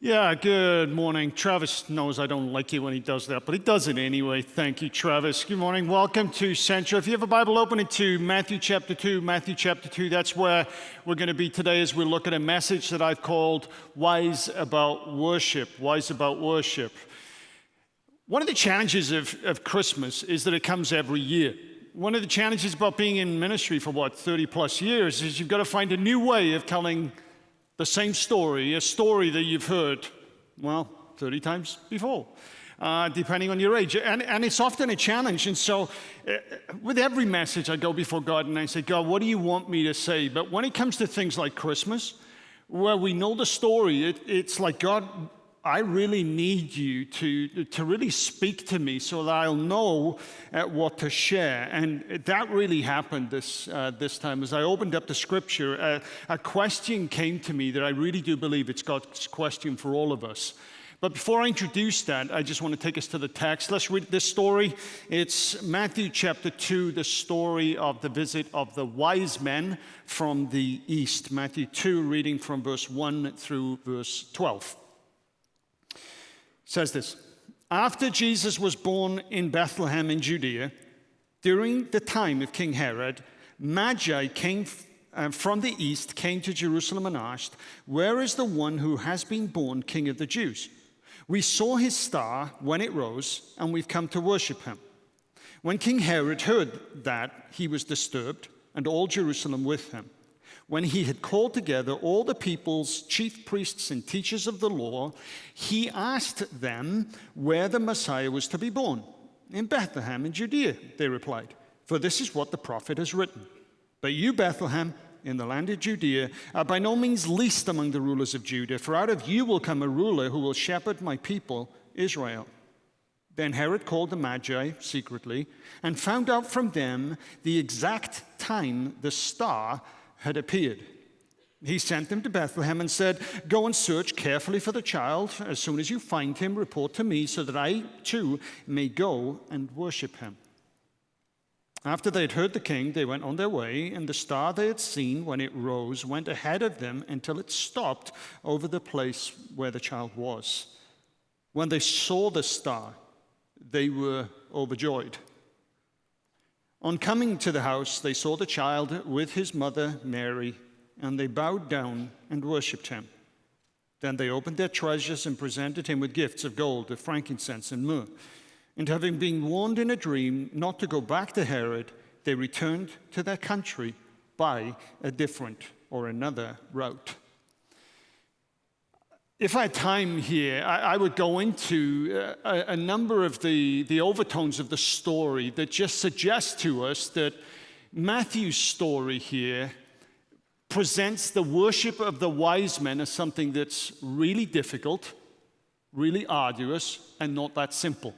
Yeah, good morning. Travis knows I don't like it when he does that, but he does it anyway. Thank you, Travis. Good morning. Welcome to Central. If you have a Bible, open it to Matthew chapter 2. Matthew chapter 2, that's where we're going to be today as we look at a message that I've called Wise About Worship. Wise About Worship. One of the challenges of Christmas is that it comes every year. One of the challenges about being in ministry for, 30 plus years is you've got to find a new way of telling the same story, a story that you've heard, 30 times before, depending on your age. And it's often a challenge. And so with every message, I go before God and I say, God, what do you want me to say? But when it comes to things like Christmas, where we know the story, it's like, God, I really need you to really speak to me so that I'll know what to share. And that really happened this time. As I opened up the scripture, a question came to me that I really do believe it's God's question for all of us. But before I introduce that, I just want to take us to the text. Let's read this story. It's Matthew chapter 2, the story of the visit of the wise men from the east. Matthew 2, reading from verse 1 through verse 12. Says this: After Jesus was born in Bethlehem in Judea, during the time of King Herod, Magi came from the east, came to Jerusalem and asked, "Where is the one who has been born King of the Jews? We saw his star when it rose, and we've come to worship him." When King Herod heard that, he was disturbed, and all Jerusalem with him. When he had called together all the people's chief priests and teachers of the law, he asked them where the Messiah was to be born. "In Bethlehem in Judea," they replied, "for this is what the prophet has written. But you, Bethlehem, in the land of Judea, are by no means least among the rulers of Judah, for out of you will come a ruler who will shepherd my people, Israel." Then Herod called the Magi secretly and found out from them the exact time the star had appeared. He sent them to Bethlehem and said, "Go and search carefully for the child. As soon as you find him, report to me so that I too may go and worship him." After they had heard the king, they went on their way, and the star they had seen when it rose went ahead of them until it stopped over the place where the child was. When they saw the star, they were overjoyed. On coming to the house, they saw the child with his mother Mary, and they bowed down and worshipped him. Then they opened their treasures and presented him with gifts of gold, of frankincense, and myrrh. And having been warned in a dream not to go back to Herod, they returned to their country by a different or another route. If I had time here, I would go into a number of the overtones of the story that just suggest to us that Matthew's story here presents the worship of the wise men as something that's really difficult, really arduous, and not that simple.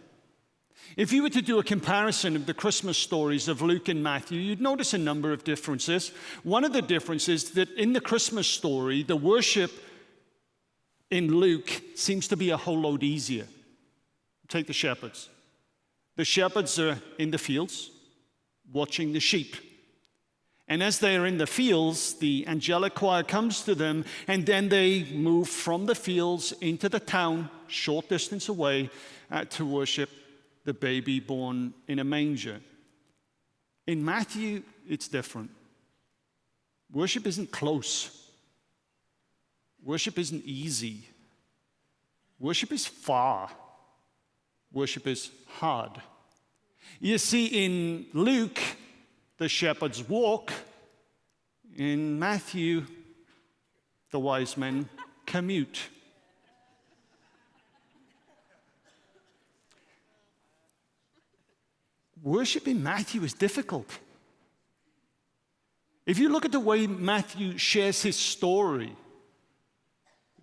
If you were to do a comparison of the Christmas stories of Luke and Matthew, you'd notice a number of differences. One of the differences is that in the Christmas story, the worship in Luke seems to be a whole load easier. Take the shepherds. The shepherds are in the fields watching the sheep. And as they are in the fields, the angelic choir comes to them, and then they move from the fields into the town, short distance away, to worship the baby born in a manger. In Matthew, it's different. Worship isn't close. Worship isn't easy. Worship is far. Worship is hard. You see, in Luke, the shepherds walk. In Matthew, the wise men commute. Worship in Matthew is difficult. If you look at the way Matthew shares his story,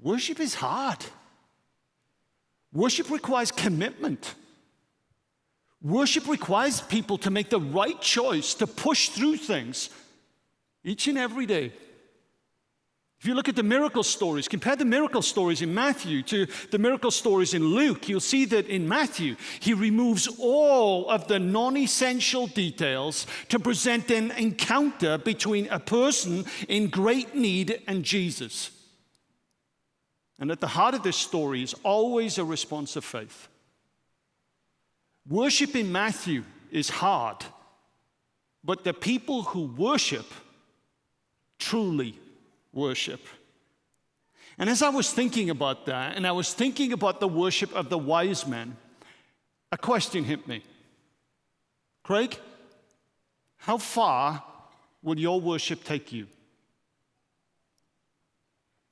worship is hard. Worship requires commitment. Worship requires people to make the right choice, to push through things each and every day. If you look at the miracle stories, compare the miracle stories in Matthew to the miracle stories in Luke, you'll see that in Matthew, he removes all of the non-essential details to present an encounter between a person in great need and Jesus. And at the heart of this story is always a response of faith. Worship in Matthew is hard, but the people who worship truly worship. And as I was thinking about that, and I was thinking about the worship of the wise men, a question hit me. Craig, how far will your worship take you?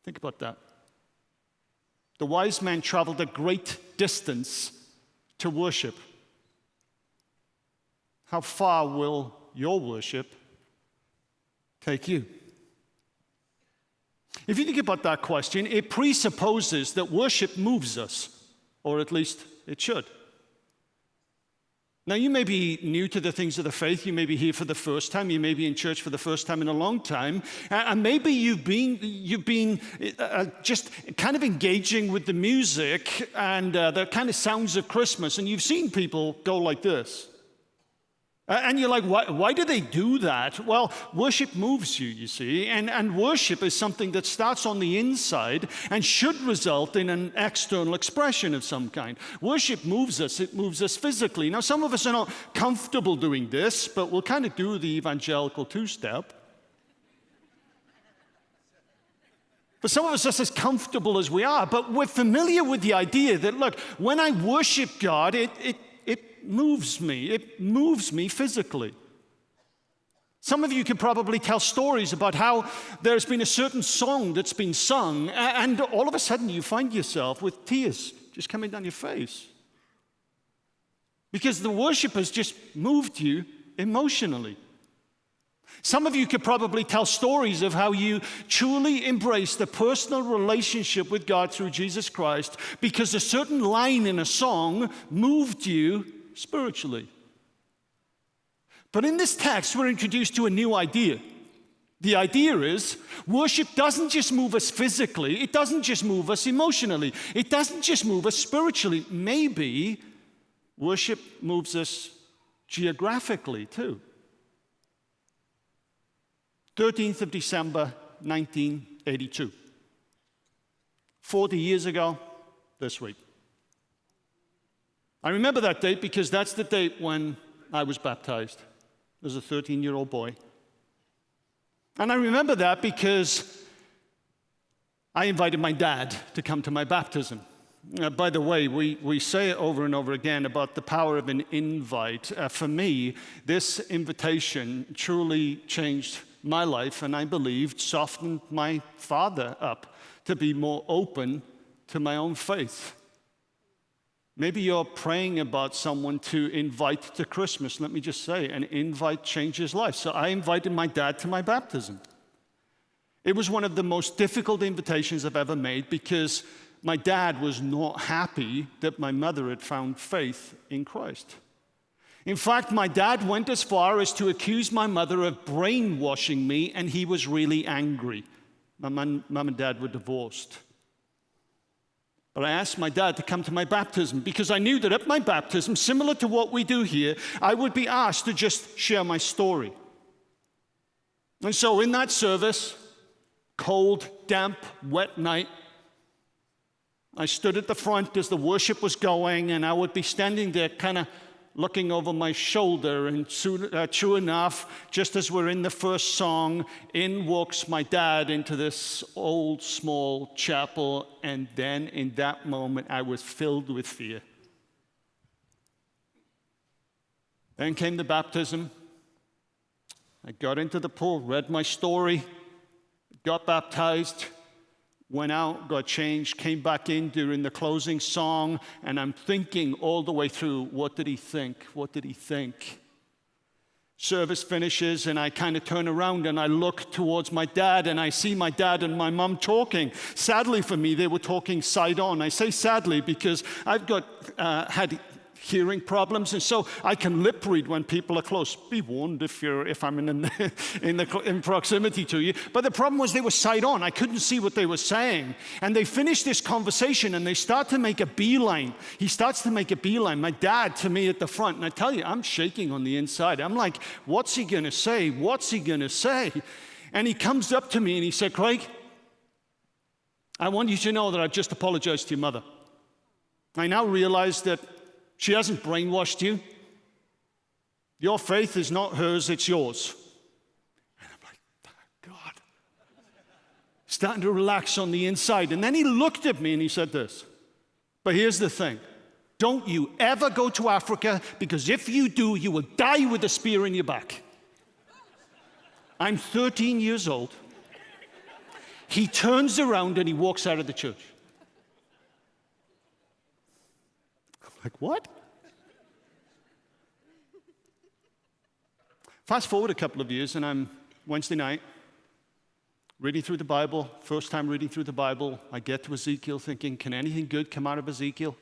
Think about that. The wise men traveled a great distance to worship. How far will your worship take you? If you think about that question, it presupposes that worship moves us, or at least it should. Now, you may be new to the things of the faith. You may be here for the first time. You may be in church for the first time in a long time. And maybe you've been just kind of engaging with the music and the kind of sounds of Christmas, and you've seen people go like this. And you're like, why do they do that? Well, worship moves you, you see. And worship is something that starts on the inside and should result in an external expression of some kind. Worship moves us. It moves us physically. Now, some of us are not comfortable doing this, but we'll kind of do the evangelical two-step. For some of us, that's as comfortable as we are. But we're familiar with the idea that, look, when I worship God, it moves me. It moves me physically. Some of you can probably tell stories about how there's been a certain song that's been sung, and all of a sudden you find yourself with tears just coming down your face. Because the worship has just moved you emotionally. Some of you could probably tell stories of how you truly embraced the personal relationship with God through Jesus Christ because a certain line in a song moved you spiritually. But in this text, we're introduced to a new idea. The idea is worship doesn't just move us physically. It doesn't just move us emotionally. It doesn't just move us spiritually. Maybe worship moves us geographically too. 13th of December, 1982. 40 years ago this week. I remember that date because that's the date when I was baptized as a 13-year-old boy. And I remember that because I invited my dad to come to my baptism. By the way, we say it over and over again about the power of an invite. For me, this invitation truly changed my life, and I believed softened my father up to be more open to my own faith. Maybe you're praying about someone to invite to Christmas. Let me just say, an invite changes life. So I invited my dad to my baptism. It was one of the most difficult invitations I've ever made because my dad was not happy that my mother had found faith in Christ. In fact, my dad went as far as to accuse my mother of brainwashing me, and he was really angry. My mom and dad were divorced. But I asked my dad to come to my baptism because I knew that at my baptism, similar to what we do here, I would be asked to just share my story. And so in that service, cold, damp, wet night, I stood at the front as the worship was going, and I would be standing there kind of looking over my shoulder, and true enough, just as we're in the first song, in walks my dad into this old, small chapel, and then in that moment, I was filled with fear. Then came the baptism. I got into the pool, read my story, got baptized, went out, got changed, came back in during the closing song, and I'm thinking all the way through, what did he think? What did he think? Service finishes, and I kind of turn around and I look towards my dad, and I see my dad and my mom talking. Sadly for me, they were talking side on. I say sadly because I've got had hearing problems, and so I can lip read when people are close. Be warned if I'm in proximity to you. But the problem was they were side on. I couldn't see what they were saying. And they finished this conversation, and they start to make a beeline. He starts to make a beeline, my dad to me at the front. And I tell you, I'm shaking on the inside. I'm like, what's he going to say? What's he going to say? And he comes up to me and he said, Craig, I want you to know that I've just apologized to your mother. I now realize that she hasn't brainwashed you. Your faith is not hers, it's yours. And I'm like, thank God. Starting to relax on the inside. And then he looked at me and he said this, but here's the thing. Don't you ever go to Africa, because if you do, you will die with a spear in your back. I'm 13 years old. He turns around and he walks out of the church. I'm like, what? Fast forward a couple of years, and I'm Wednesday night reading through the Bible. First time reading through the Bible, I get to Ezekiel thinking, can anything good come out of Ezekiel?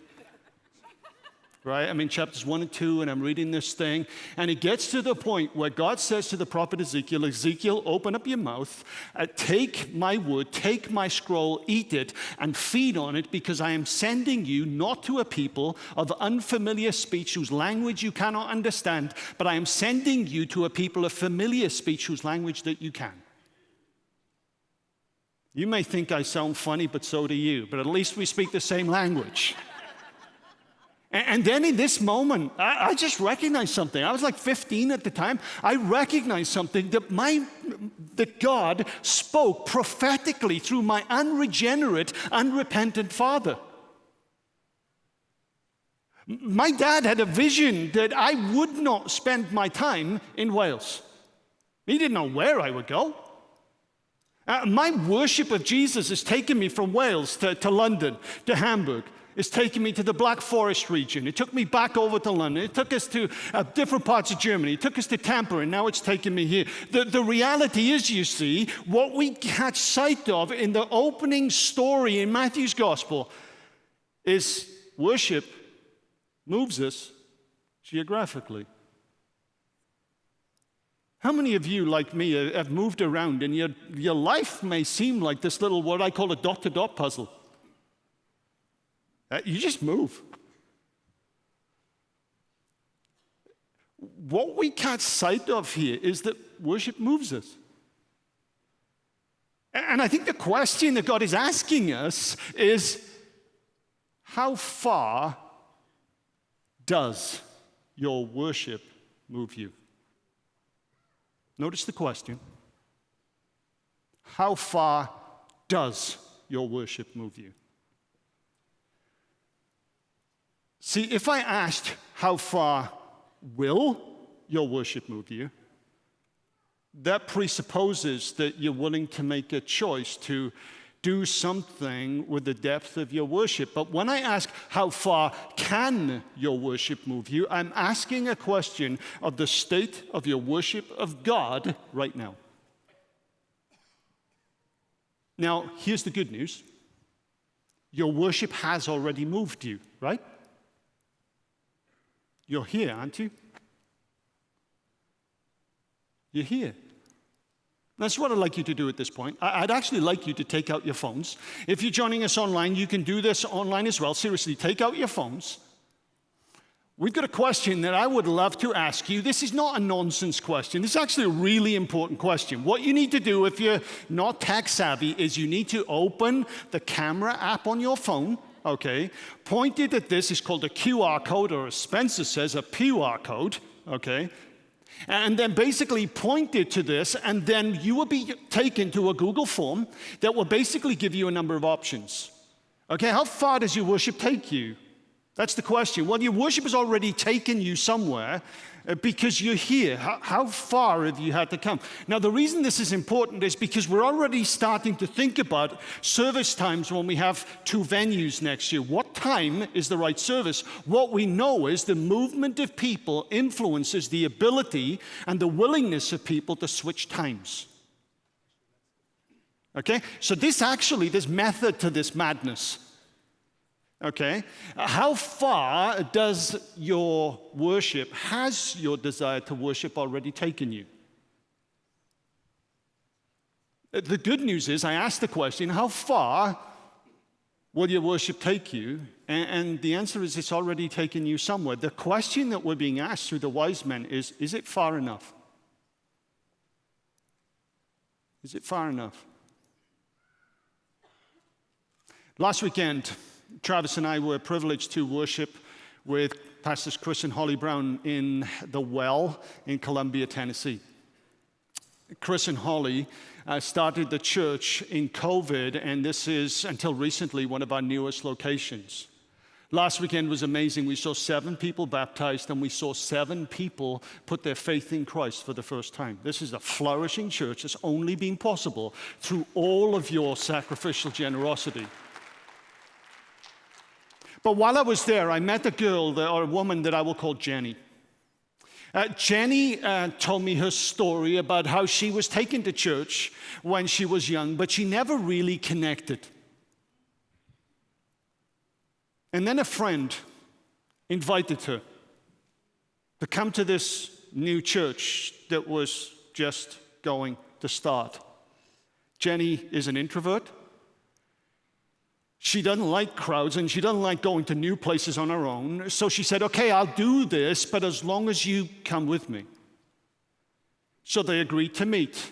Right? I'm in chapters 1 and 2, and I'm reading this thing, and it gets to the point where God says to the prophet Ezekiel, Ezekiel, open up your mouth, take my wood, take my scroll, eat it, and feed on it, because I am sending you not to a people of unfamiliar speech whose language you cannot understand, but I am sending you to a people of familiar speech whose language that you can. You may think I sound funny, but so do you, but at least we speak the same language. And then in this moment, I just recognized something. I was like 15 at the time. I recognized something that God spoke prophetically through my unregenerate, unrepentant father. My dad had a vision that I would not spend my time in Wales. He didn't know where I would go. My worship of Jesus has taken me from Wales to London, to Hamburg. It's taken me to the Black Forest region. It took me back over to London. It took us to different parts of Germany. It took us to Tampa, and now it's taken me here. The reality is, you see, what we catch sight of in the opening story in Matthew's gospel is worship moves us geographically. How many of you, like me, have moved around, and your life may seem like this little, what I call a dot-to-dot puzzle? You just move. What we catch sight of here is that worship moves us. And I think the question that God is asking us is, how far does your worship move you? Notice the question. How far does your worship move you? See, if I asked how far will your worship move you, that presupposes that you're willing to make a choice to do something with the depth of your worship. But when I ask how far can your worship move you, I'm asking a question of the state of your worship of God right now. Now, here's the good news. Your worship has already moved you, right? You're here, aren't you? You're here. That's what I'd like you to do at this point. I'd actually like you to take out your phones. If you're joining us online, you can do this online as well. Seriously, take out your phones. We've got a question that I would love to ask you. This is not a nonsense question. This is actually a really important question. What you need to do if you're not tech savvy is you need to open the camera app on your phone. Okay, pointed at this is called a QR code, or as Spencer says, a QR code, okay? And then basically pointed to this, and then you will be taken to a Google form that will basically give you a number of options. Okay, how far does your worship take you? That's the question. Well, your worship has already taken you somewhere because you're here. How far have you had to come? Now, the reason this is important is because we're already starting to think about service times when we have 2 venues next year. What time is the right service? What we know is the movement of people influences the ability and the willingness of people to switch times. Okay? So this method to this madness. Okay? How far does your worship, has your desire to worship already taken you? The good news is, I asked the question, how far will your worship take you? And the answer is, it's already taken you somewhere. The question that we're being asked through the wise men is it far enough? Is it far enough? Last weekend, Travis and I were privileged to worship with Pastors Chris and Holly Brown in the Well in Columbia, Tennessee. Chris and Holly started the church in COVID, and this is, until recently, one of our newest locations. Last weekend was amazing. We saw 7 people baptized, and we saw 7 people put their faith in Christ for the first time. This is a flourishing church that's only been possible through all of your sacrificial generosity. But while I was there, I met a woman that I will call Jenny. Jenny told me her story about how she was taken to church when she was young, but she never really connected. And then a friend invited her to come to this new church that was just going to start. Jenny is an introvert. She doesn't like crowds, and she doesn't like going to new places on her own. So she said, okay, I'll do this, but as long as you come with me. So they agreed to meet.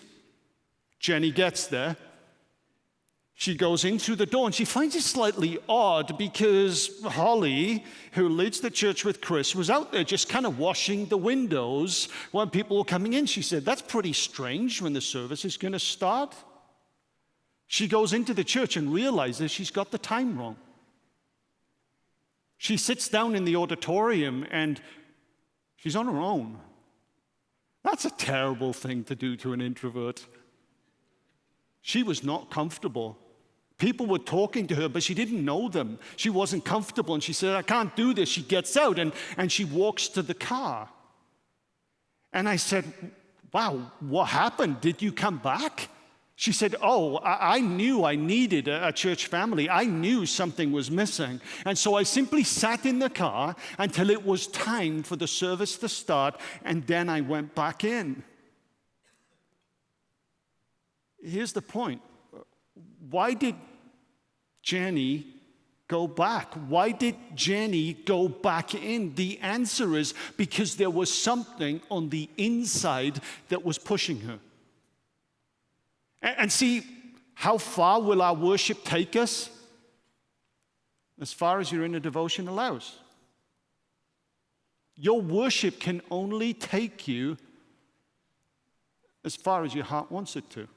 Jenny gets there. She goes in through the door, and she finds it slightly odd because Holly, who leads the church with Chris, was out there just kind of washing the windows when people were coming in. She said, that's pretty strange when the service is going to start. She goes into the church and realizes she's got the time wrong. She sits down in the auditorium and she's on her own. That's a terrible thing to do to an introvert. She was not comfortable. People were talking to her, but she didn't know them. She wasn't comfortable, and she said, I can't do this. She gets out and she walks to the car. And I said, wow, what happened? Did you come back? She said, oh, I knew I needed a church family. I knew something was missing. And so I simply sat in the car until it was time for the service to start, and then I went back in. Here's the point. Why did Jenny go back? Why did Jenny go back in? The answer is because there was something on the inside that was pushing her. And see, how far will our worship take us? As far as your inner devotion allows. Your worship can only take you as far as your heart wants it to.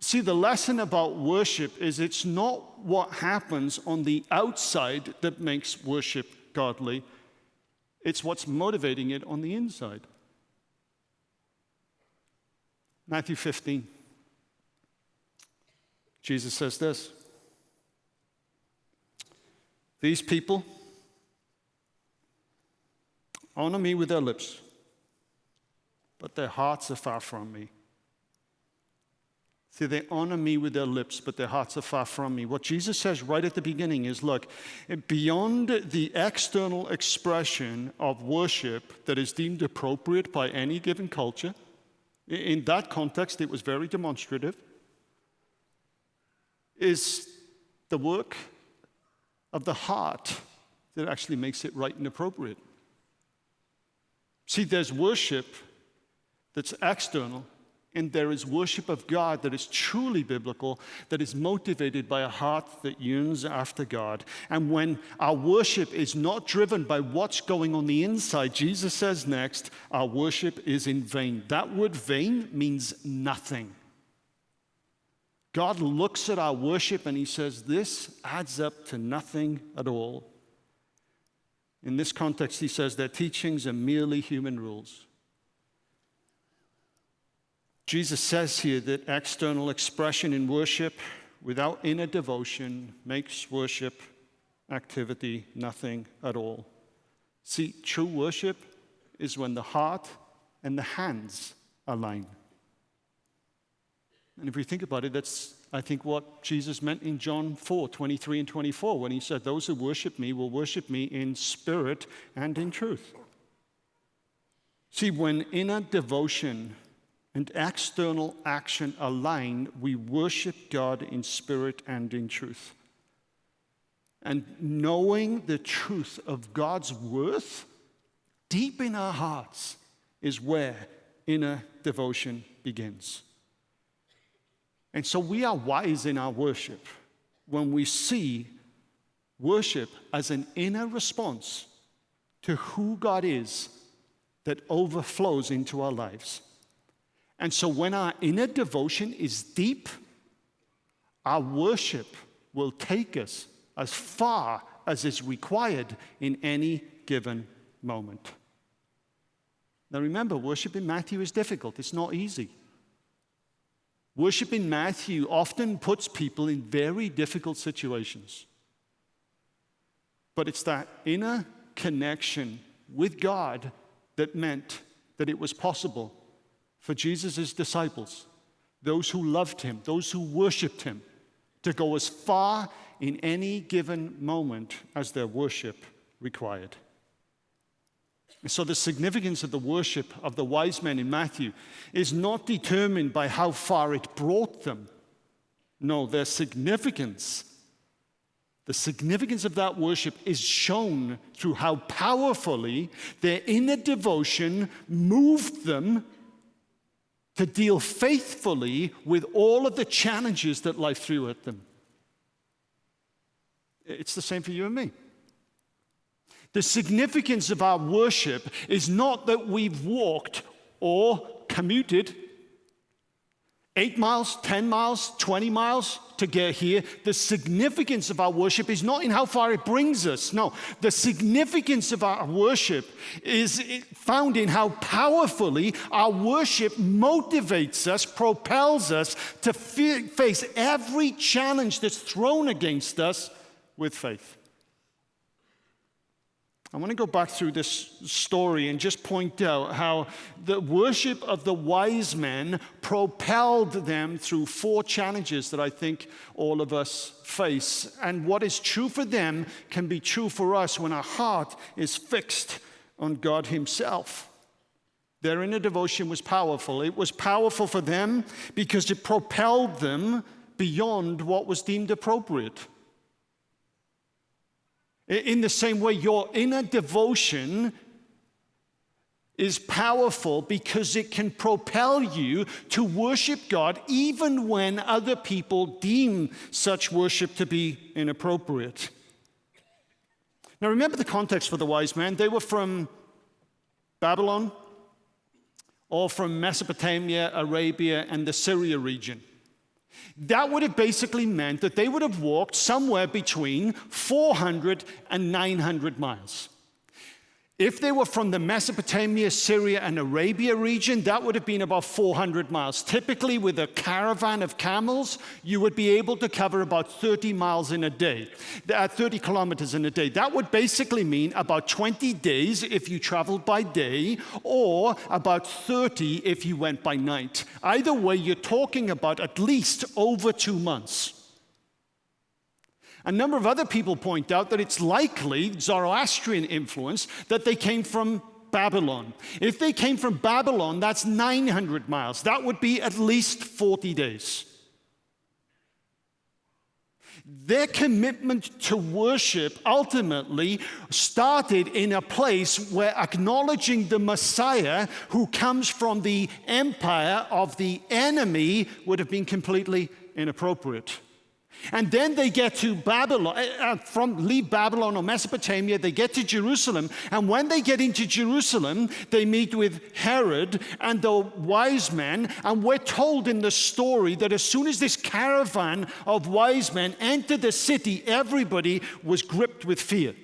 See, the lesson about worship is it's not what happens on the outside that makes worship godly. It's what's motivating it on the inside. Matthew 15. Jesus says this. These people honor me with their lips, but their hearts are far from me. See, they honor me with their lips, but their hearts are far from me. What Jesus says right at the beginning is, look, beyond the external expression of worship that is deemed appropriate by any given culture, in that context, it was very demonstrative, is the work of the heart that actually makes it right and appropriate. See, there's worship that's external, and there is worship of God that is truly biblical, that is motivated by a heart that yearns after God. And when our worship is not driven by what's going on the inside, Jesus says next, our worship is in vain. That word vain means nothing. God looks at our worship and he says, this adds up to nothing at all. In this context, he says their teachings are merely human rules. Jesus says here that external expression in worship without inner devotion makes worship activity nothing at all. See, true worship is when the heart and the hands align. And if we think about it, that's, I think, what Jesus meant in John 4:23 and 24, when he said, those who worship me will worship me in spirit and in truth. See, when inner devotion and external action align, we worship God in spirit and in truth. And knowing the truth of God's worth deep in our hearts is where inner devotion begins. And so we are wise in our worship when we see worship as an inner response to who God is that overflows into our lives. And so when our inner devotion is deep, our worship will take us as far as is required in any given moment. Now remember, worship in Matthew is difficult. It's not easy. Worship in Matthew often puts people in very difficult situations. But it's that inner connection with God that meant that it was possible for Jesus' disciples, those who loved him, those who worshiped him, to go as far in any given moment as their worship required. And so the significance of the worship of the wise men in Matthew is not determined by how far it brought them. No, the significance of that worship is shown through how powerfully their inner devotion moved them to deal faithfully with all of the challenges that life threw at them. It's the same for you and me. The significance of our worship is not that we've walked or commuted 8 miles, 10 miles, 20 miles to get here. The significance of our worship is not in how far it brings us. No, the significance of our worship is found in how powerfully our worship motivates us, propels us to face every challenge that's thrown against us with faith. I want to go back through this story and just point out how the worship of the wise men propelled them through 4 challenges that I think all of us face. And what is true for them can be true for us when our heart is fixed on God himself. Their inner devotion was powerful. It was powerful for them because it propelled them beyond what was deemed appropriate. In the same way, your inner devotion is powerful because it can propel you to worship God even when other people deem such worship to be inappropriate. Now remember the context for the wise men. They were from Babylon or from Mesopotamia, Arabia, and the Syria region. That would have basically meant that they would have walked somewhere between 400 and 900 miles. If they were from the Mesopotamia, Syria, and Arabia region, that would have been about 400 miles. Typically, with a caravan of camels, you would be able to cover about 30 miles in a day, 30 kilometers in a day. That would basically mean about 20 days if you traveled by day, or about 30 if you went by night. Either way, you're talking about at least over 2 months. A number of other people point out that it's likely, Zoroastrian influence, that they came from Babylon. If they came from Babylon, that's 900 miles. That would be at least 40 days. Their commitment to worship ultimately started in a place where acknowledging the Messiah who comes from the empire of the enemy would have been completely inappropriate. And then they get to Babylon, leave Babylon or Mesopotamia, they get to Jerusalem. And when they get into Jerusalem, they meet with Herod and the wise men. And we're told in the story that as soon as this caravan of wise men entered the city, everybody was gripped with fear.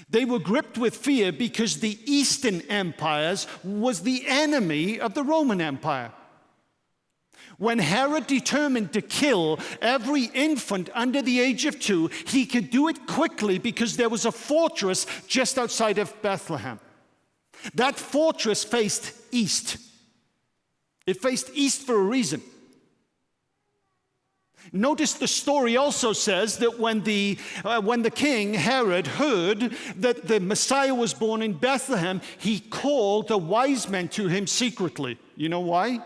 They were gripped with fear because the Eastern empires was the enemy of the Roman Empire. When Herod determined to kill every infant under the age of 2, he could do it quickly because there was a fortress just outside of Bethlehem. That fortress faced east. It faced east for a reason. Notice the story also says that when the king, Herod, heard that the Messiah was born in Bethlehem, he called the wise men to him secretly. You know why?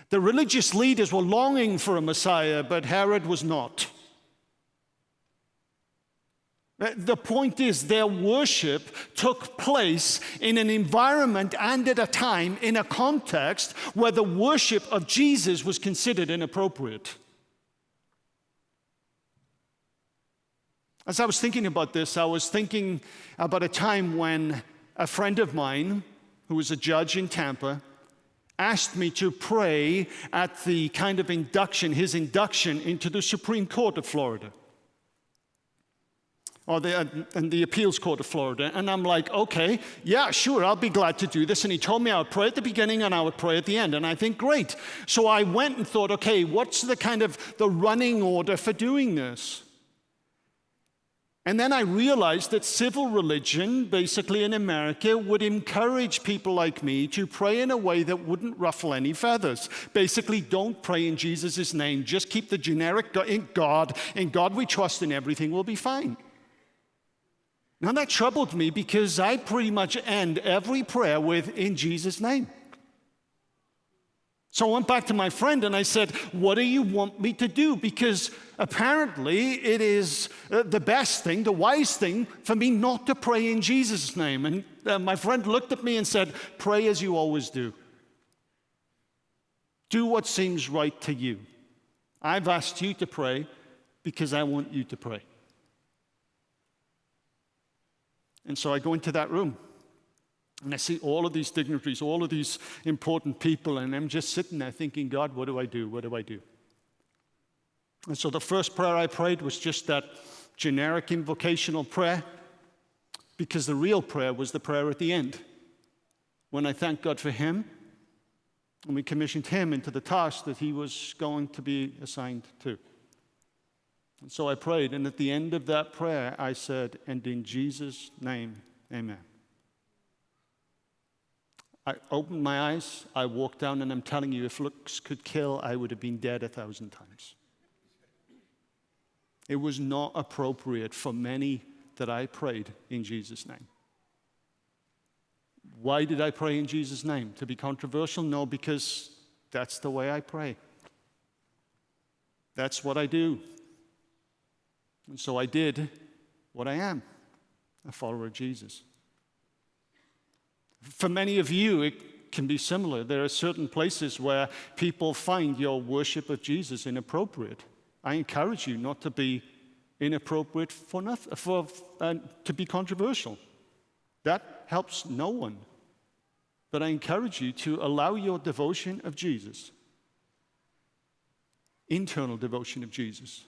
The religious leaders were longing for a Messiah, but Herod was not. The point is, their worship took place in an environment and at a time, in a context, where the worship of Jesus was considered inappropriate. As I was thinking about this, I was thinking about a time when a friend of mine, who was a judge in Tampa, asked me to pray at the kind of his induction into the Supreme Court of Florida. Or the appeals court of Florida. And I'm like, okay, yeah, sure, I'll be glad to do this. And he told me I would pray at the beginning and I would pray at the end. And I think, great. So I went and thought, okay, what's the running order for doing this? And then I realized that civil religion, basically in America, would encourage people like me to pray in a way that wouldn't ruffle any feathers. Basically, don't pray in Jesus' name. Just keep the generic in God we trust, and everything will be fine. Now that troubled me because I pretty much end every prayer with, in Jesus' name. So I went back to my friend and I said, what do you want me to do? Because apparently it is the best thing, the wise thing for me not to pray in Jesus' name. And my friend looked at me and said, pray as you always do. Do what seems right to you. I've asked you to pray because I want you to pray. And so I go into that room, and I see all of these dignitaries, all of these important people, and I'm just sitting there thinking, God, what do I do? What do I do? And so the first prayer I prayed was just that generic invocational prayer, because the real prayer was the prayer at the end, when I thanked God for him, and we commissioned him into the task that he was going to be assigned to. And so I prayed, and at the end of that prayer, I said, and in Jesus' name, amen. I opened my eyes, I walked down, and I'm telling you, if looks could kill, I would have been dead 1,000 times. It was not appropriate for many that I prayed in Jesus' name. Why did I pray in Jesus' name? To be controversial? No, because that's the way I pray. That's what I do. And so I did what I am, a follower of Jesus. For many of you, it can be similar. There are certain places where people find your worship of Jesus inappropriate. I encourage you not to be inappropriate to be controversial. That helps no one. But I encourage you to allow your devotion of Jesus, internal devotion of Jesus,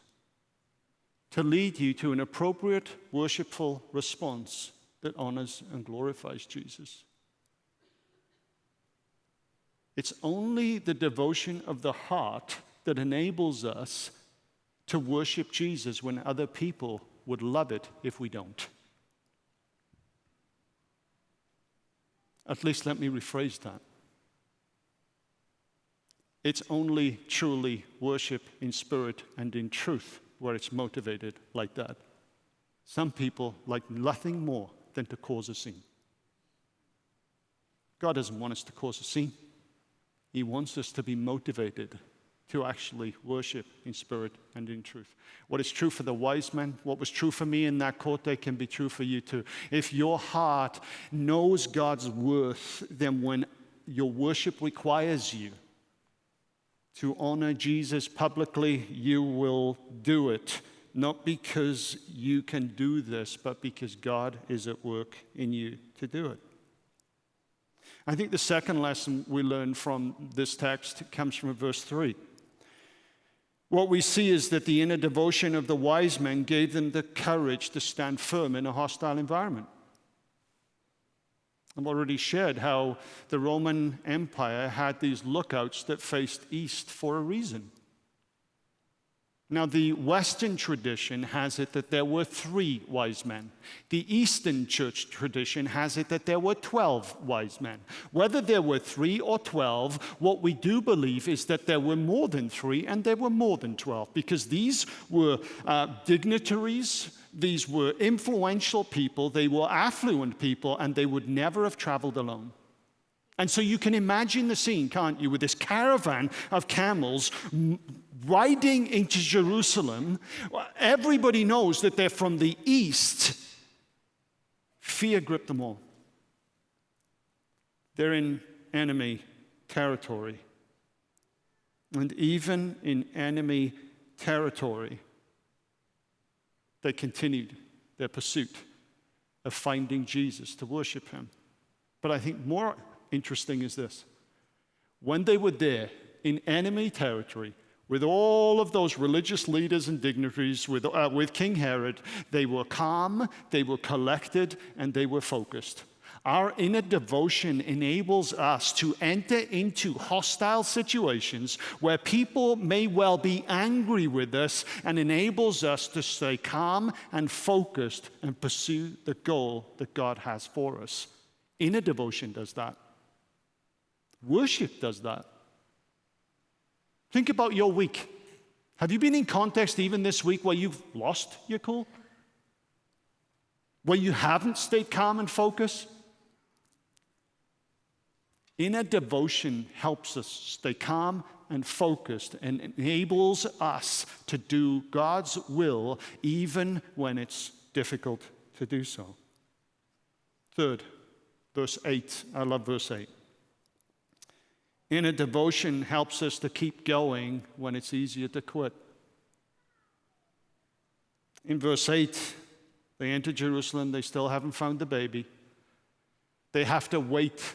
to lead you to an appropriate, worshipful response that honors and glorifies Jesus. It's only the devotion of the heart that enables us to worship Jesus when other people would love it if we don't. At least let me rephrase that. It's only truly worship in spirit and in truth where it's motivated like that. Some people like nothing more than to cause a scene. God doesn't want us to cause a scene. He wants us to be motivated to actually worship in spirit and in truth. What is true for the wise men, what was true for me in that court day can be true for you too. If your heart knows God's worth, then when your worship requires you to honor Jesus publicly, you will do it. Not because you can do this, but because God is at work in you to do it. I think the second lesson we learn from this text comes from verse 3. What we see is that the inner devotion of the wise men gave them the courage to stand firm in a hostile environment. I've already shared how the Roman Empire had these lookouts that faced east for a reason. Now, the Western tradition has it that there were 3 wise men. The Eastern church tradition has it that there were 12 wise men. Whether there were 3 or 12, what we do believe is that there were more than 3 and there were more than 12, because these were dignitaries, these were influential people, they were affluent people, and they would never have traveled alone. And so you can imagine the scene, can't you, with this caravan of camels riding into Jerusalem. Everybody knows that they're from the east. Fear gripped them all. They're in enemy territory. And even in enemy territory, they continued their pursuit of finding Jesus to worship him. But I think more interesting is this. When they were there in enemy territory with all of those religious leaders and dignitaries, with King Herod, they were calm, they were collected, and they were focused. Our inner devotion enables us to enter into hostile situations where people may well be angry with us, and enables us to stay calm and focused and pursue the goal that God has for us. Inner devotion does that. Worship does that. Think about your week. Have you been in context even this week where you've lost your cool? Where you haven't stayed calm and focused? Inner devotion helps us stay calm and focused and enables us to do God's will even when it's difficult to do so. Third, verse 8. I love verse 8. Inner devotion helps us to keep going when it's easier to quit. In verse 8, they enter Jerusalem. They still haven't found the baby. They have to wait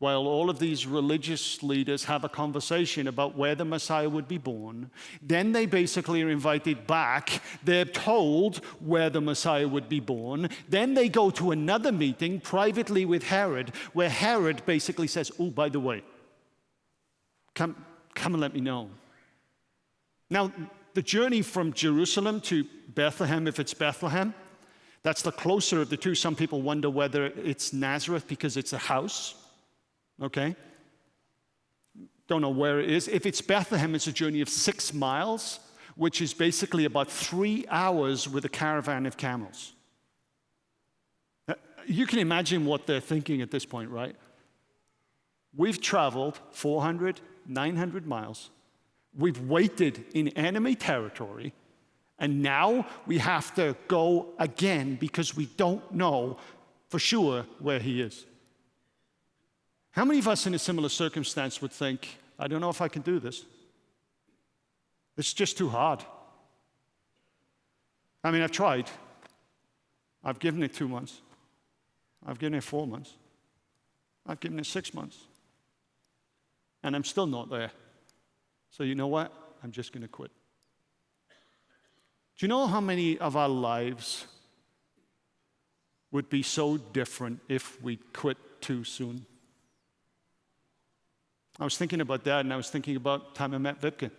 while all of these religious leaders have a conversation about where the Messiah would be born. Then they basically are invited back. They're told where the Messiah would be born. Then they go to another meeting privately with Herod, where Herod basically says, oh, by the way, come and let me know. Now, the journey from Jerusalem to Bethlehem, if it's Bethlehem, that's the closer of the two. Some people wonder whether it's Nazareth because it's a house. Okay? Don't know where it is. If it's Bethlehem, it's a journey of 6 miles, which is basically about 3 hours with a caravan of camels. You can imagine what they're thinking at this point, right? We've traveled 400, 900 miles. We've waited in enemy territory, and now we have to go again because we don't know for sure where he is. How many of us in a similar circumstance would think, I don't know if I can do this. It's just too hard. I mean, I've tried. I've given it 2 months. I've given it 4 months. I've given it 6 months. And I'm still not there. So you know what? I'm just going to quit. Do you know how many of our lives would be so different if we quit too soon? I was thinking about that, and I was thinking about the time I met Vipke.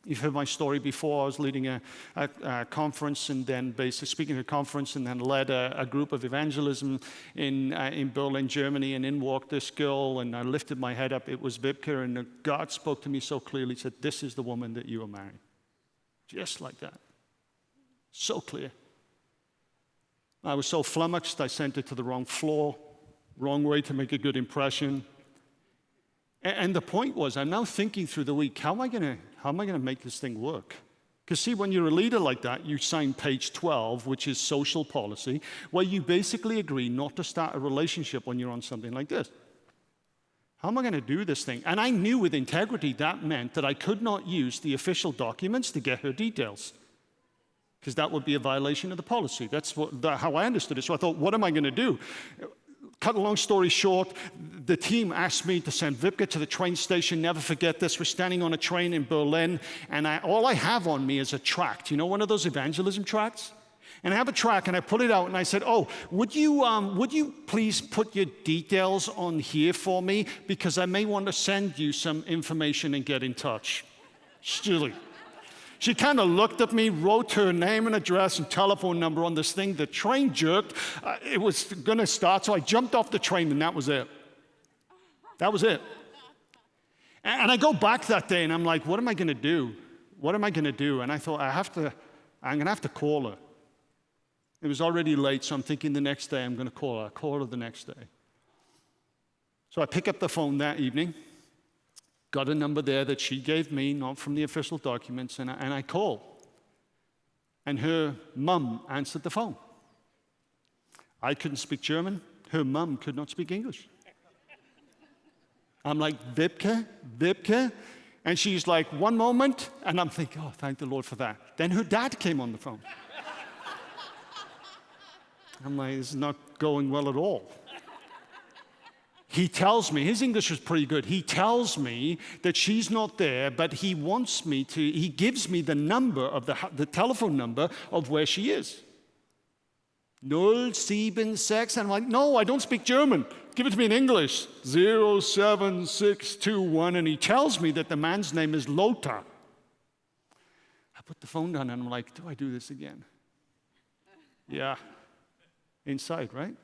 You've heard my story before. I was leading a conference, and then basically speaking at a conference, and then led a group of evangelism in Berlin, Germany, and in walked this girl, and I lifted my head up. It was Vipke, and God spoke to me so clearly. He said, this is the woman that you are marrying. Just like that. So clear. I was so flummoxed, I sent it to the wrong floor, wrong way to make a good impression. And the point was, I'm now thinking through the week, how am I going to make this thing work? Because see, when you're a leader like that, you sign page 12, which is social policy, where you basically agree not to start a relationship when you're on something like this. How am I going to do this thing? And I knew with integrity that meant that I could not use the official documents to get her details, because that would be a violation of the policy. That's how I understood it. So I thought, what am I going to do? Cut a long story short, the team asked me to send Vipke to the train station. Never forget this. We're standing on a train in Berlin, and all I have on me is a tract. You know, one of those evangelism tracts? And I have a tract, and I pull it out, and I said, oh, would you please put your details on here for me? Because I may want to send you some information and get in touch. Silly. She kind of looked at me, wrote her name and address and telephone number on this thing. The train jerked. It was going to start, so I jumped off the train, and that was it. That was it. And I go back that day, and I'm like, what am I going to do? What am I going to do? And I thought, I'm going to have to call her. It was already late, so I'm thinking the next day I'm going to call her. I'll call her the next day. So I pick up the phone that evening, got a number there that she gave me, not from the official documents, and I call. And her mum answered the phone. I couldn't speak German. Her mum could not speak English. I'm like, Wibke? And she's like, one moment. And I'm thinking, oh, thank the Lord for that. Then her dad came on the phone. I'm like, this is not going well at all. He tells me, his English was pretty good. He tells me that she's not there, but he gives me the number of the telephone number of where she is. 076, and I'm like, no, I don't speak German. Give it to me in English. 07621, and he tells me that the man's name is Lothar. I put the phone down, and I'm like, do I do this again? Yeah. Inside, right?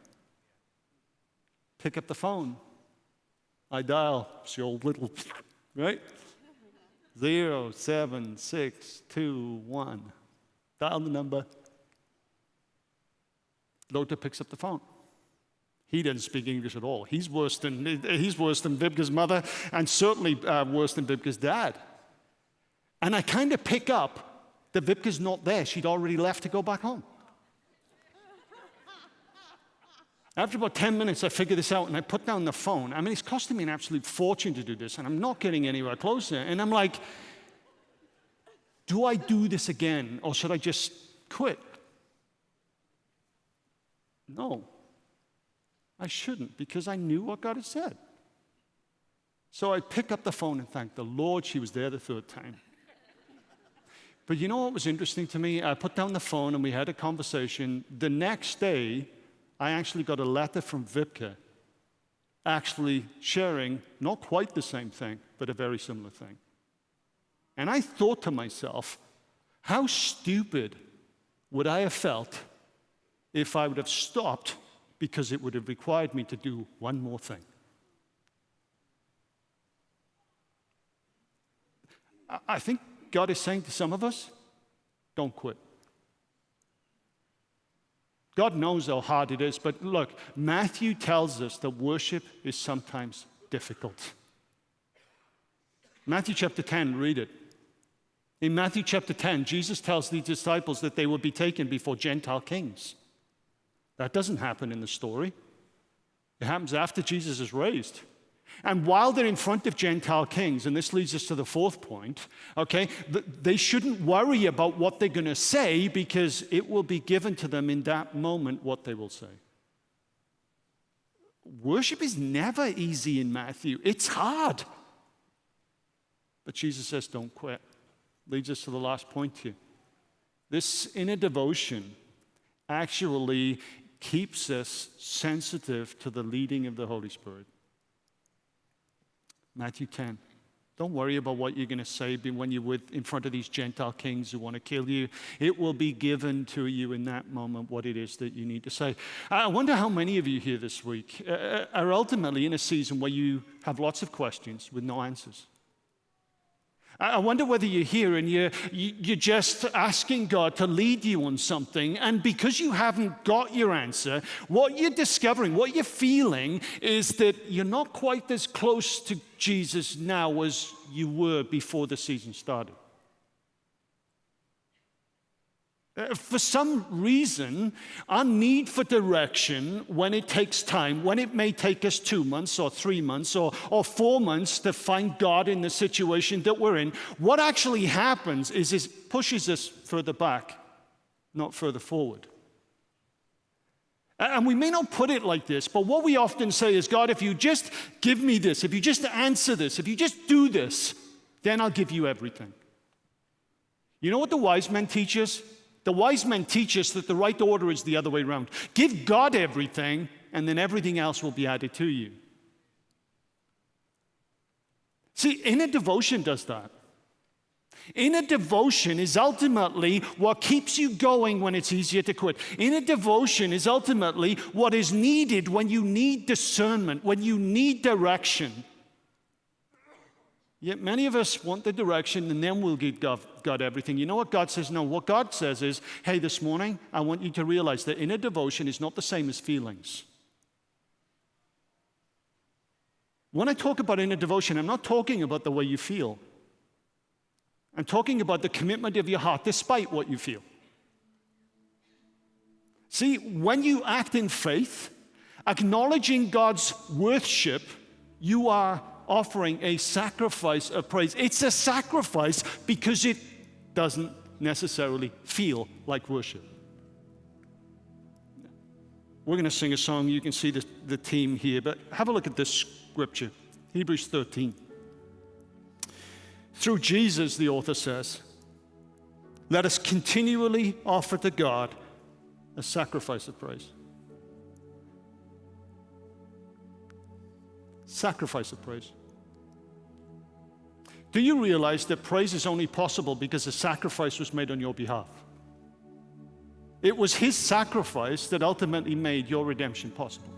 Pick up the phone. I dial. It's the old little, right? 07621. Dial the number. Lothar picks up the phone. He doesn't speak English at all. He's worse than Wibke's mother, and certainly worse than Wibke's dad. And I kind of pick up that Wibke's not there. She'd already left to go back home. After about 10 minutes, I figure this out, and I put down the phone. I mean, it's costing me an absolute fortune to do this, and I'm not getting anywhere closer. And I'm like, do I do this again, or should I just quit? No, I shouldn't, because I knew what God had said. So I pick up the phone and thank the Lord she was there the third time. But you know what was interesting to me? I put down the phone, and we had a conversation. The next day, I actually got a letter from Wibke, actually sharing not quite the same thing, but a very similar thing. And I thought to myself, how stupid would I have felt if I would have stopped because it would have required me to do one more thing? I think God is saying to some of us, don't quit. God knows how hard it is, but look, Matthew tells us that worship is sometimes difficult. Matthew chapter 10, read it. In Matthew chapter 10, Jesus tells the disciples that they will be taken before Gentile kings. That doesn't happen in the story. It happens after Jesus is raised. And while they're in front of Gentile kings, and this leads us to the fourth point, okay, they shouldn't worry about what they're going to say, because it will be given to them in that moment what they will say. Worship is never easy in Matthew. It's hard. But Jesus says, don't quit. Leads us to the last point here. This inner devotion actually keeps us sensitive to the leading of the Holy Spirit. Matthew 10. Don't worry about what you're going to say when you're in front of these Gentile kings who want to kill you. It will be given to you in that moment what it is that you need to say. I wonder how many of you here this week are ultimately in a season where you have lots of questions with no answers. I wonder whether you're here and you're just asking God to lead you on something, and because you haven't got your answer, what you're discovering, what you're feeling is that you're not quite as close to Jesus now as you were before the season started. For some reason, our need for direction, when it takes time, when it may take us 2 months or 3 months or 4 months to find God in the situation that we're in, what actually happens is it pushes us further back, not further forward. And we may not put it like this, but what we often say is, God, if you just give me this, if you just answer this, if you just do this, then I'll give you everything. You know what the wise men teach us? The wise men teach us that the right order is the other way around. Give God everything, and then everything else will be added to you. See, inner devotion does that. Inner devotion is ultimately what keeps you going when it's easier to quit. Inner devotion is ultimately what is needed when you need discernment, when you need direction. Yet many of us want the direction and then we'll give God everything. You know what God says? No, what God says is, hey, this morning, I want you to realize that inner devotion is not the same as feelings. When I talk about inner devotion, I'm not talking about the way you feel. I'm talking about the commitment of your heart despite what you feel. See, when you act in faith, acknowledging God's worship, you are offering a sacrifice of praise. It's a sacrifice because it doesn't necessarily feel like worship. We're going to sing a song. You can see the theme here, but have a look at this scripture, Hebrews 13. Through Jesus, the author says, let us continually offer to God a sacrifice of praise. Sacrifice of praise. Do you realize that praise is only possible because a sacrifice was made on your behalf? It was his sacrifice that ultimately made your redemption possible.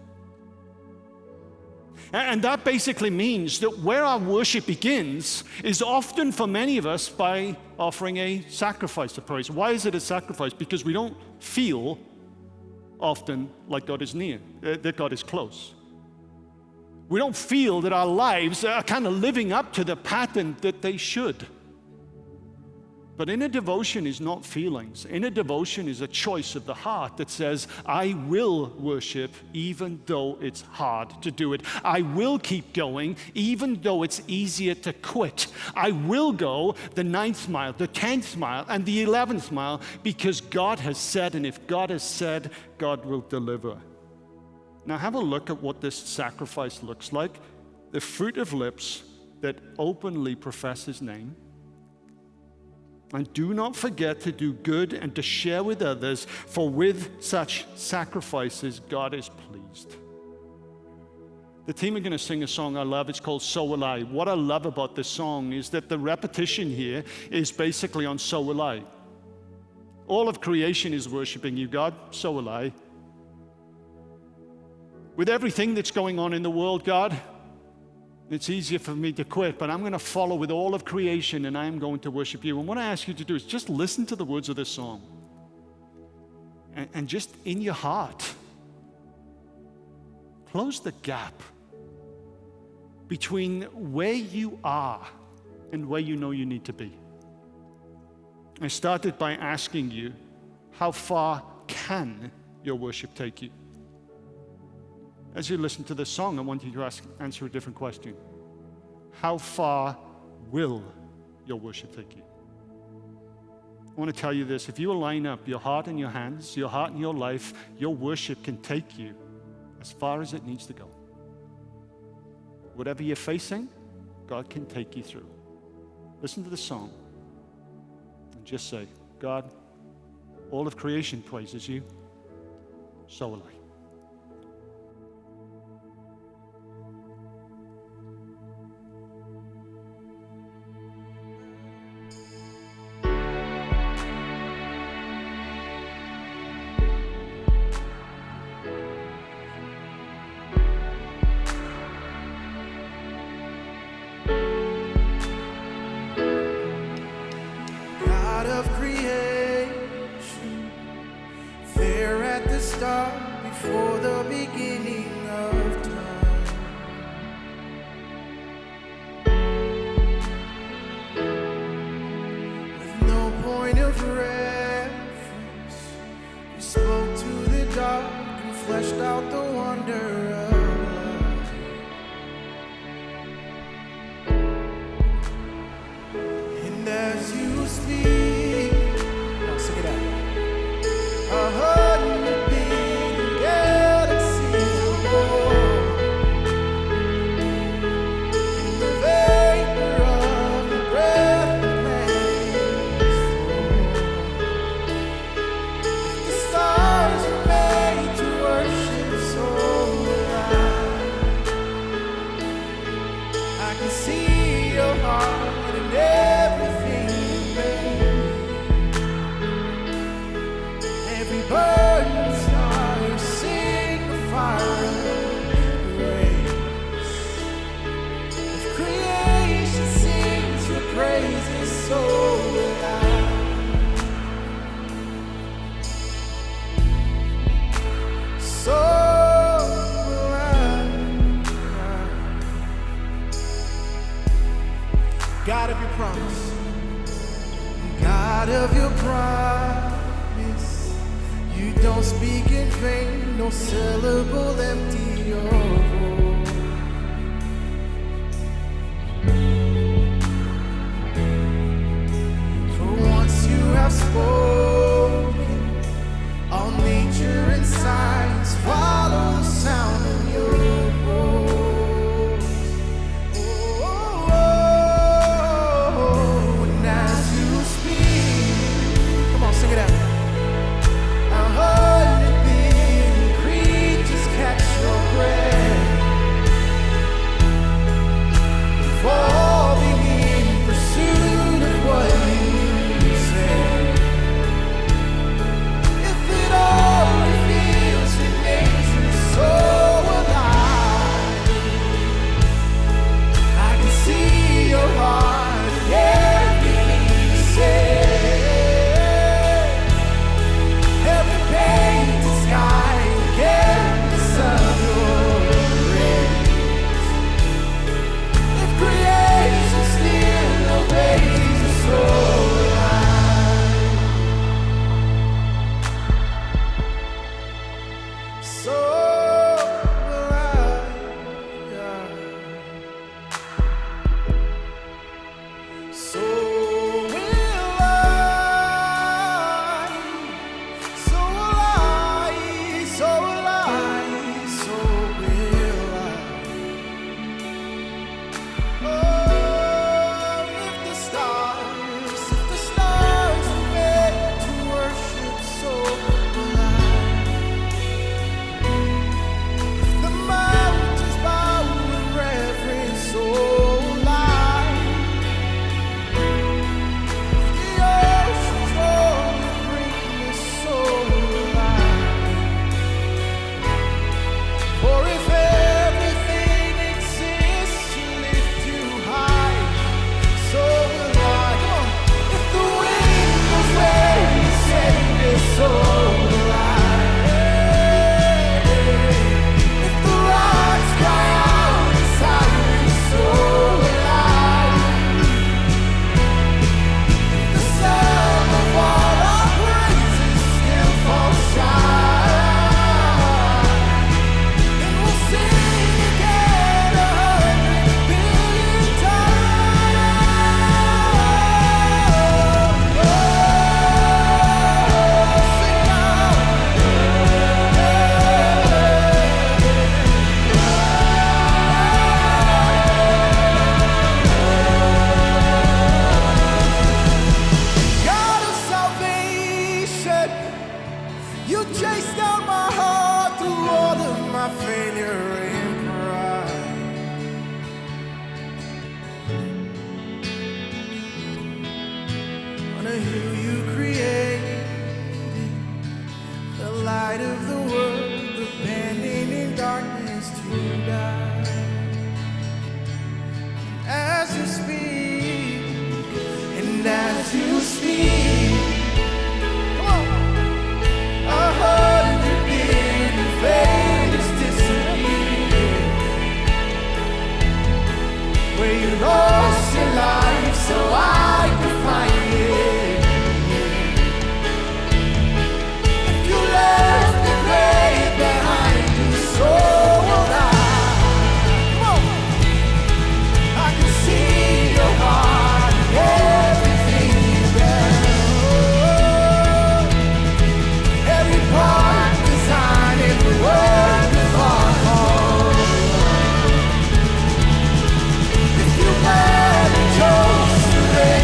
And that basically means that where our worship begins is often for many of us by offering a sacrifice of praise. Why is it a sacrifice? Because we don't feel often like God is near, that God is close. We don't feel that our lives are kind of living up to the pattern that they should. But inner devotion is not feelings. Inner devotion is a choice of the heart that says, I will worship even though it's hard to do it. I will keep going even though it's easier to quit. I will go the 9th mile, the 10th mile, and the 11th mile because God has said, and if God has said, God will deliver. Now have a look at what this sacrifice looks like. The fruit of lips that openly profess his name. And do not forget to do good and to share with others, for with such sacrifices, God is pleased. The team are going to sing a song I love. It's called So Will I. What I love about this song is that the repetition here is basically on So Will I. All of creation is worshiping you, God. So will I. With everything that's going on in the world, God, it's easier for me to quit, but I'm going to follow with all of creation and I am going to worship you. And what I ask you to do is just listen to the words of this song. And just in your heart, close the gap between where you are and where you know you need to be. I started by asking you, how far can your worship take you? As you listen to this song, I want you to answer a different question. How far will your worship take you? I want to tell you this. If you align up your heart and your hands, your heart and your life, your worship can take you as far as it needs to go. Whatever you're facing, God can take you through. Listen to the song and just say, God, all of creation praises you, so will I. Before the beginning of time, with no point of reference, you spoke to the dark and fleshed out the wonder of love. And as you speak, now sing it out. 100 billion God of your promise. God of your promise. You don't speak in vain, no syllable empty your voice. For once you have spoken, all nature and science follow the sound of your voice. Sing it out. 100 billion creatures catch your breath, falling in pursuit of what you said. If it all reveals that nature is so alive, I can see your heart in everything you say. You chased down my heart through all of my failure and pride. On a hill you created, the light of the world, abandoned in darkness to die. As you speak, and as you speak, 100 billion failures disappear. Where you lost your life so I could find it. If you left the grave behind you, so will I. Come on. I can see your heart, everything you've done. Every part designed in the world of art. If you never chose to raise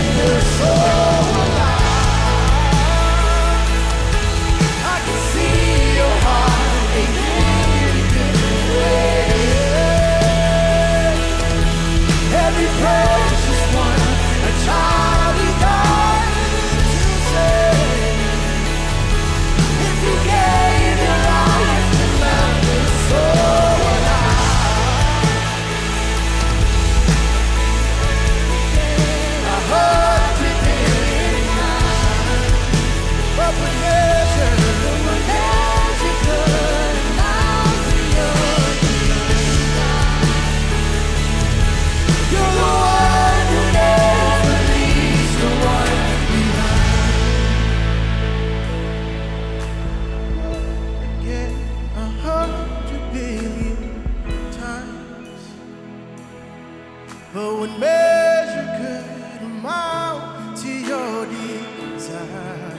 but what measure could amount to your desire?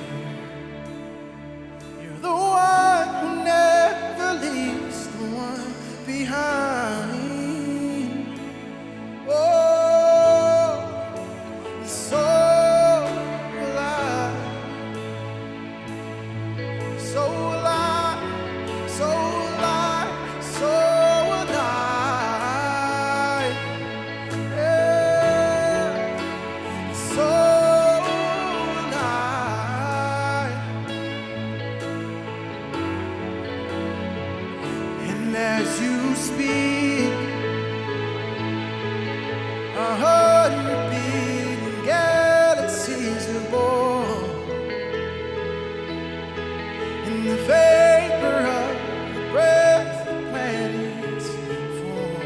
You're the one who never leaves the one behind. Oh, so alive, so alive, so alive, so alive, yeah, so alive. And as you speak, 100 billion galaxies are born. In the vapor of the breath, the planets form.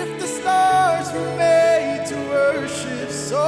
If the stars were made to worship, so